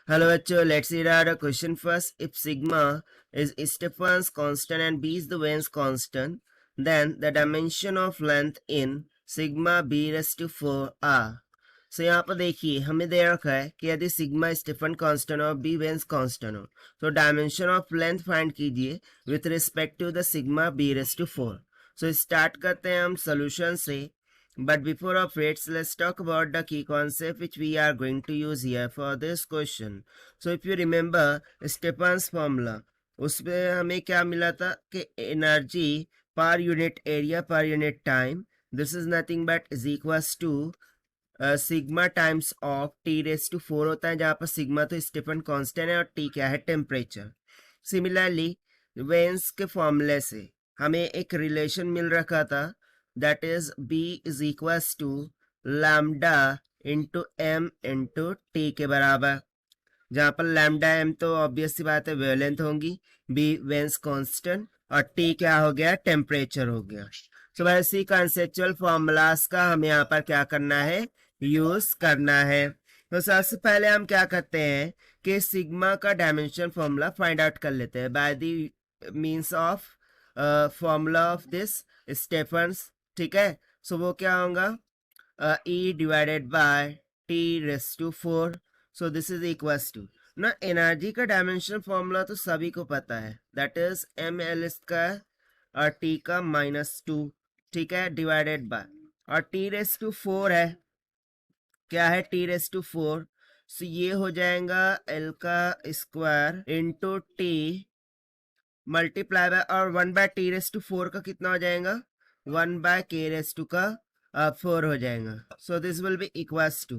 Hello bachcho, let's read out a question first. If sigma is Stefan's constant and b is the Wein's constant, then the dimension of length in sigma b raised to 4 r. So यहाँ पर देखिए हमें दे रखा है कि यदि sigma Stefan constant और B Wien's constant हो तो डायमेंशन ऑफ लेंथ फाइंड कीजिए with respect to the sigma B raise to 4. So start करते हैं हम सोल्यूशन से. But before of it, let's talk about the key concept which we are going to use here for this question. So if you remember Stefan's formula, उसमें हमें क्या मिला था कि एनर्जी पर यूनिट एरिया पर unit time, this is nothing but is equals to sigma times of T raise to 4 होता है, जहाँ पर सिग्मा तो स्टीफन कांस्टेंट है और टी क्या है, टेम्परेचर. सिमिलरली वेन्स के फॉर्मूले से हमें एक रिलेशन मिल रखा था, that is b is equals to lambda into m into t के बराबर, जहाँ पर लैम्डा m तो ऑब्वियस सी बात है वेवलेंथ होंगी, b वेन्स कांस्टेंट और t क्या हो गया, टेम्परेचर हो गया. सो वैसे कंसेप्चुअल फॉर्मूलाज का हमें यहाँ पर क्या करना है, यूज करना है. तो सबसे पहले हम क्या करते हैं कि सिग्मा का डायमेंशन फॉर्मूला फाइंड आउट कर लेते हैं by the means of formula of this Stefan's. ठीक है, सो वो क्या होगा, E divided by T raise to 4. So this is equals to ना, एनर्जी का डायमेंशन फॉर्मूला तो सभी को पता है, that is M L square और टी का -2. ठीक है, डिवाइडेड बाय और टी रेस टू 4 है, क्या है, टी रेस टू 4. सो ये हो जाएगा एल का square into T multiply by और 1 बाय टी रेस टू 4 का कितना हो जाएगा, 1 बाय के रेस टू का 4 हो जाएगा. So this will be equals to,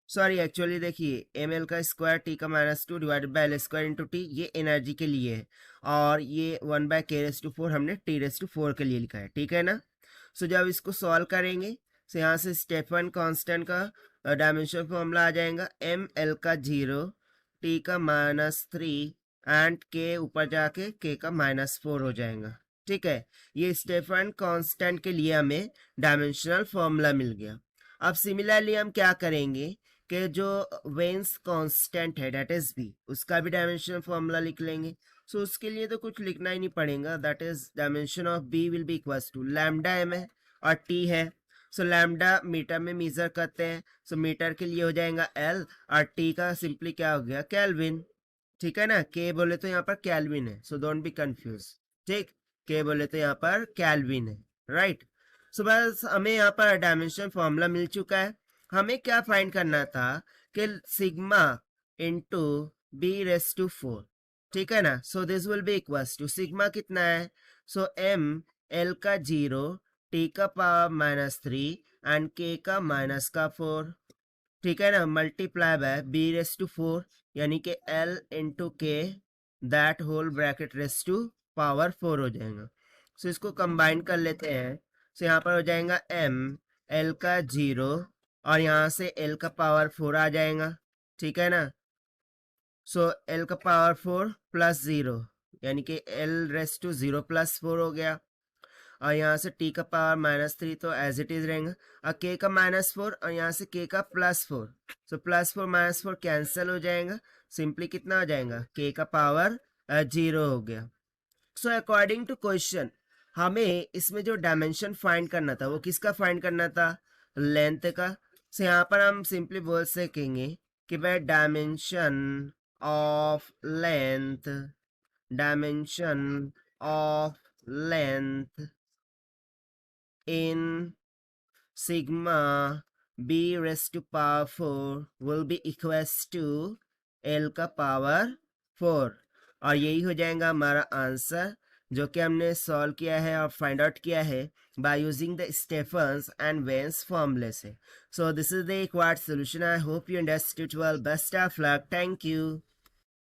sorry actually देखिए एम एल का स्क्वायर टी का -2 divided by L square into T, ये एनर्जी के लिए है और ये 1 बाय के रेस टू 4 हमने टी रेस टू 4 के लिए लिखा है. ठीक है ना. सो जब इसको सॉल्व करेंगे तो यहाँ से स्टेफन कांस्टेंट का डायमेंशन फॉर्मूला आ जाएगा, एम एल का 0, टी का -3 एंड के ऊपर जाके के का -4 हो जाएगा. ठीक है, ये स्टेफन कांस्टेंट के लिए हमें डायमेंशनल फॉर्मूला मिल गया. अब सिमिलरली हम क्या करेंगे कि जो वेन्स कांस्टेंट है दैट इज बी, उसका भी डायमेंशनल फॉर्मूला लिख लेंगे. सो उसके लिए तो कुछ लिखना ही नहीं पड़ेगा, that is dimension of B will be equals to lambda M है और टी है. सो लैम्डा मीटर में मेजर करते हैं, सो मीटर के लिए हो जाएगा एल और टी का सिंपली क्या हो गया, केल्विन. ठीक है ना, के बोले तो यहाँ पर केल्विन है, सो डोंट बी कंफ्यूज. ठीक, के बोले तो यहाँ पर केल्विन है, राइट. सो बस हमें यहाँ पर डायमेंशन फॉर्मूला मिल चुका है. हमें क्या फाइंड करना था कि sigma into B raise to 4. ठीक है ना. So this will be equals to sigma कितना है, सो एम एल का 0, टी का पावर -3 एंड के का -4. ठीक है ना, multiply by B raise to 4 यानी कि एल इंटू के that whole bracket raise to power 4 हो जाएगा. सो इसको कंबाइन कर लेते हैं. सो यहाँ पर हो जाएगा एम एल का 0 और यहाँ से एल का पावर 4 आ जाएगा. ठीक है ना. सो एल का पावर 4 प्लस 0 यानी कि एल रेस टू 0 प्लस 4 हो गया और यहाँ से टी का पावर -3 तो एज इट इज रहेगा और के का -4 और यहाँ से के का +4. सो +4 -4 कैंसिल हो जाएगा, सिंपली कितना हो जाएगा, के का पावर 0 हो गया. सो अकॉर्डिंग टू क्वेश्चन हमें इसमें जो डायमेंशन फाइंड करना था वो किसका फाइंड करना था, लेंथ का. सो यहाँ पर हम सिंपली बोल सकेंगे कि भाई dimension of length, dimension of length in sigma b raised to power 4 will be equals to l का पावर 4. और यही हो जाएगा हमारा आंसर जो कि हमने सॉल्व किया है और फाइंड आउट किया है by using the Stefan's and veins फॉर्मूले से. सो this is the required solution. I hope you understood well. Best of luck. Thank you.